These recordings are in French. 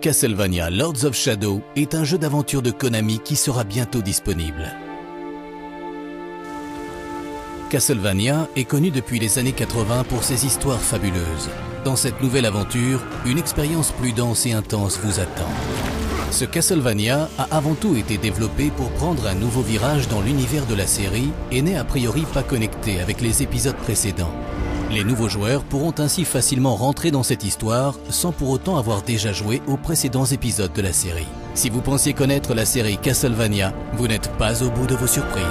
Castlevania Lords of Shadow est un jeu d'aventure de Konami qui sera bientôt disponible. Castlevania est connu depuis les années 80 pour ses histoires fabuleuses. Dans cette nouvelle aventure, une expérience plus dense et intense vous attend. Ce Castlevania a avant tout été développé pour prendre un nouveau virage dans l'univers de la série et n'est a priori pas connecté avec les épisodes précédents. Les nouveaux joueurs pourront ainsi facilement rentrer dans cette histoire sans pour autant avoir déjà joué aux précédents épisodes de la série. Si vous pensiez connaître la série Castlevania, vous n'êtes pas au bout de vos surprises.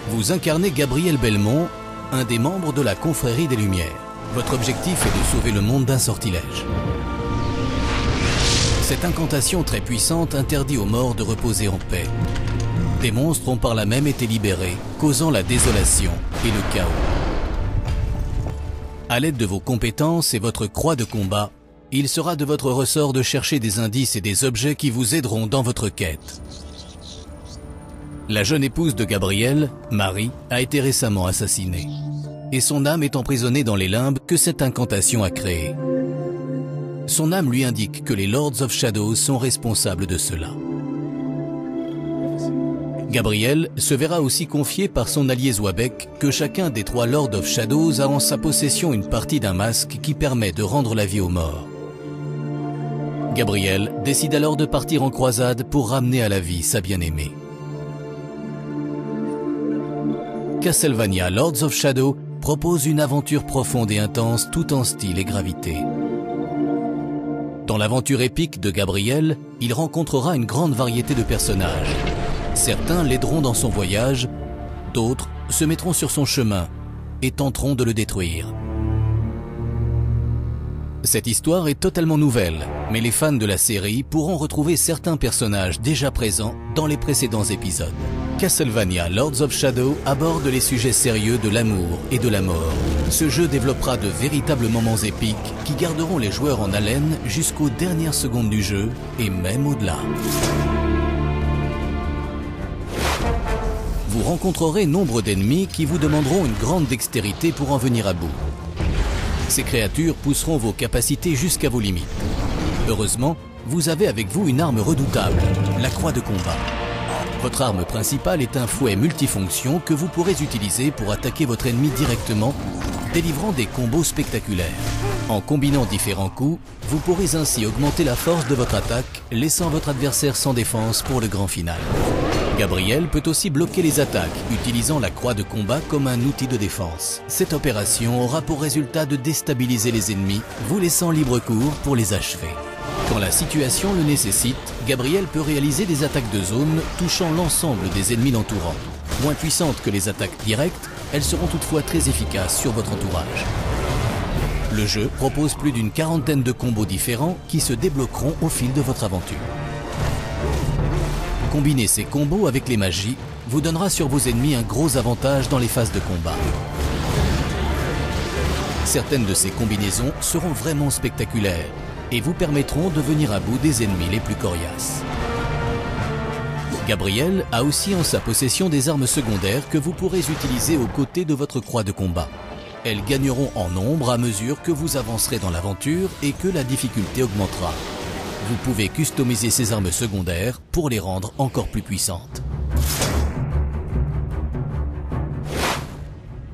Vous incarnez Gabriel Belmont, un des membres de la Confrérie des Lumières. Votre objectif est de sauver le monde d'un sortilège. Cette incantation très puissante interdit aux morts de reposer en paix. Des monstres ont par là même été libérés, causant la désolation et le chaos. À l'aide de vos compétences et votre croix de combat, il sera de votre ressort de chercher des indices et des objets qui vous aideront dans votre quête. La jeune épouse de Gabriel, Marie, a été récemment assassinée. Et son âme est emprisonnée dans les limbes que cette incantation a créées. Son âme lui indique que les Lords of Shadows sont responsables de cela. Gabriel se verra aussi confier par son allié Zwabek que chacun des 3 Lords of Shadows a en sa possession une partie d'un masque qui permet de rendre la vie aux morts. Gabriel décide alors de partir en croisade pour ramener à la vie sa bien-aimée. Castlevania Lords of Shadow propose une aventure profonde et intense tout en style et gravité. Dans l'aventure épique de Gabriel, il rencontrera une grande variété de personnages. Certains l'aideront dans son voyage, d'autres se mettront sur son chemin et tenteront de le détruire. Cette histoire est totalement nouvelle, mais les fans de la série pourront retrouver certains personnages déjà présents dans les précédents épisodes. Castlevania Lords of Shadow aborde les sujets sérieux de l'amour et de la mort. Ce jeu développera de véritables moments épiques qui garderont les joueurs en haleine jusqu'aux dernières secondes du jeu et même au-delà. Vous rencontrerez nombre d'ennemis qui vous demanderont une grande dextérité pour en venir à bout. Ces créatures pousseront vos capacités jusqu'à vos limites. Heureusement, vous avez avec vous une arme redoutable, la croix de combat. Votre arme principale est un fouet multifonction que vous pourrez utiliser pour attaquer votre ennemi directement, délivrant des combos spectaculaires. En combinant différents coups, vous pourrez ainsi augmenter la force de votre attaque, laissant votre adversaire sans défense pour le grand final. Gabriel peut aussi bloquer les attaques, utilisant la croix de combat comme un outil de défense. Cette opération aura pour résultat de déstabiliser les ennemis, vous laissant libre cours pour les achever. Quand la situation le nécessite, Gabriel peut réaliser des attaques de zone touchant l'ensemble des ennemis l'entourant. Moins puissantes que les attaques directes, elles seront toutefois très efficaces sur votre entourage. Le jeu propose plus d'une quarantaine de combos différents qui se débloqueront au fil de votre aventure. Combiner ces combos avec les magies vous donnera sur vos ennemis un gros avantage dans les phases de combat. Certaines de ces combinaisons seront vraiment spectaculaires et vous permettront de venir à bout des ennemis les plus coriaces. Gabriel a aussi en sa possession des armes secondaires que vous pourrez utiliser aux côtés de votre croix de combat. Elles gagneront en nombre à mesure que vous avancerez dans l'aventure et que la difficulté augmentera. Vous pouvez customiser ces armes secondaires pour les rendre encore plus puissantes.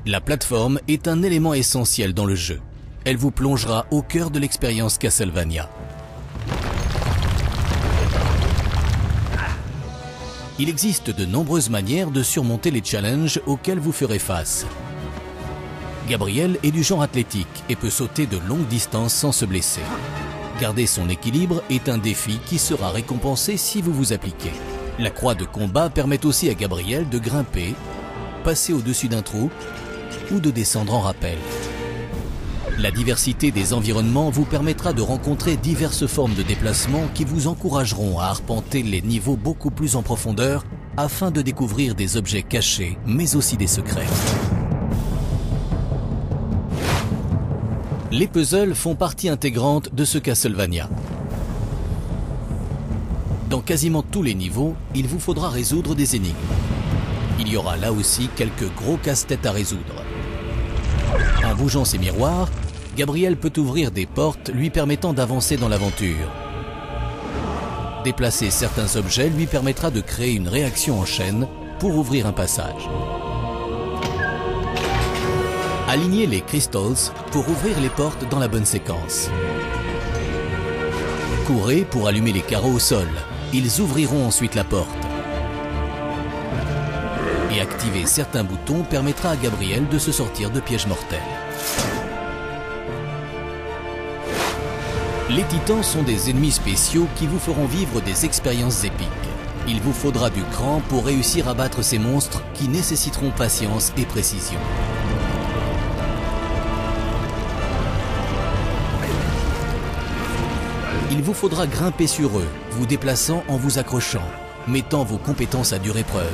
La plateforme est un élément essentiel dans le jeu. Elle vous plongera au cœur de l'expérience Castlevania. Il existe de nombreuses manières de surmonter les challenges auxquels vous ferez face. Gabriel est du genre athlétique et peut sauter de longues distances sans se blesser. Garder son équilibre est un défi qui sera récompensé si vous vous appliquez. La croix de combat permet aussi à Gabriel de grimper, passer au-dessus d'un trou ou de descendre en rappel. La diversité des environnements vous permettra de rencontrer diverses formes de déplacement qui vous encourageront à arpenter les niveaux beaucoup plus en profondeur afin de découvrir des objets cachés, mais aussi des secrets. Les puzzles font partie intégrante de ce Castlevania. Dans quasiment tous les niveaux, il vous faudra résoudre des énigmes. Il il y aura là aussi quelques gros casse-têtes à résoudre. En bougeant ses miroirs, Gabriel peut ouvrir des portes lui permettant d'avancer dans l'aventure. Déplacer certains objets lui permettra de créer une réaction en chaîne pour ouvrir un passage. Alignez les crystals pour ouvrir les portes dans la bonne séquence. Courez pour allumer les carreaux au sol. Ils ouvriront ensuite la porte. Et activer certains boutons permettra à Gabriel de se sortir de pièges mortels. Les titans sont des ennemis spéciaux qui vous feront vivre des expériences épiques. Il vous faudra du cran pour réussir à battre ces monstres qui nécessiteront patience et précision. Il vous faudra grimper sur eux, vous déplaçant en vous accrochant, mettant vos compétences à dure épreuve.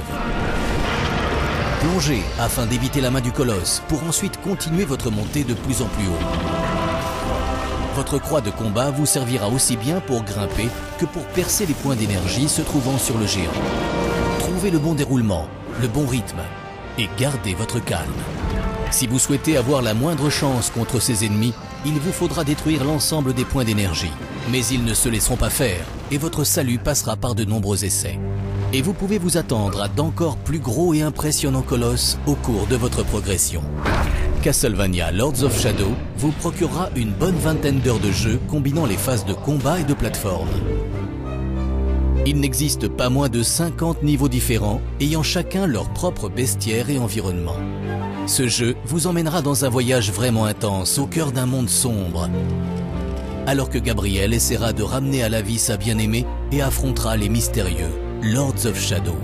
Plongez afin d'éviter la main du colosse pour ensuite continuer votre montée de plus en plus haut. Votre croix de combat vous servira aussi bien pour grimper que pour percer les points d'énergie se trouvant sur le géant. Trouvez le bon déroulement, le bon rythme et gardez votre calme. Si vous souhaitez avoir la moindre chance contre ces ennemis, il vous faudra détruire l'ensemble des points d'énergie. Mais ils ne se laisseront pas faire et votre salut passera par de nombreux essais. Et vous pouvez vous attendre à d'encore plus gros et impressionnants colosses au cours de votre progression. Castlevania Lords of Shadow vous procurera une bonne vingtaine d'heures de jeu combinant les phases de combat et de plateforme. Il n'existe pas moins de 50 niveaux différents ayant chacun leur propre bestiaire et environnement. Ce jeu vous emmènera dans un voyage vraiment intense au cœur d'un monde sombre, alors que Gabriel essaiera de ramener à la vie sa bien-aimée et affrontera les mystérieux Lords of Shadow.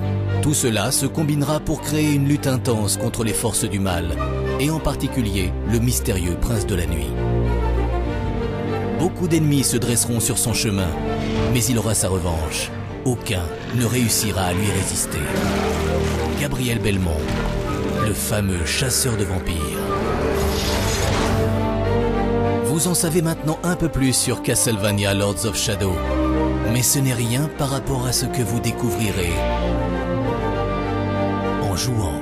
Tout cela se combinera pour créer une lutte intense contre les forces du mal, et en particulier le mystérieux prince de la nuit. Beaucoup d'ennemis se dresseront sur son chemin, mais il aura sa revanche. Aucun ne réussira à lui résister. Gabriel Belmont, le fameux chasseur de vampires. Vous en savez maintenant un peu plus sur Castlevania Lords of Shadow, mais ce n'est rien par rapport à ce que vous découvrirez en jouant.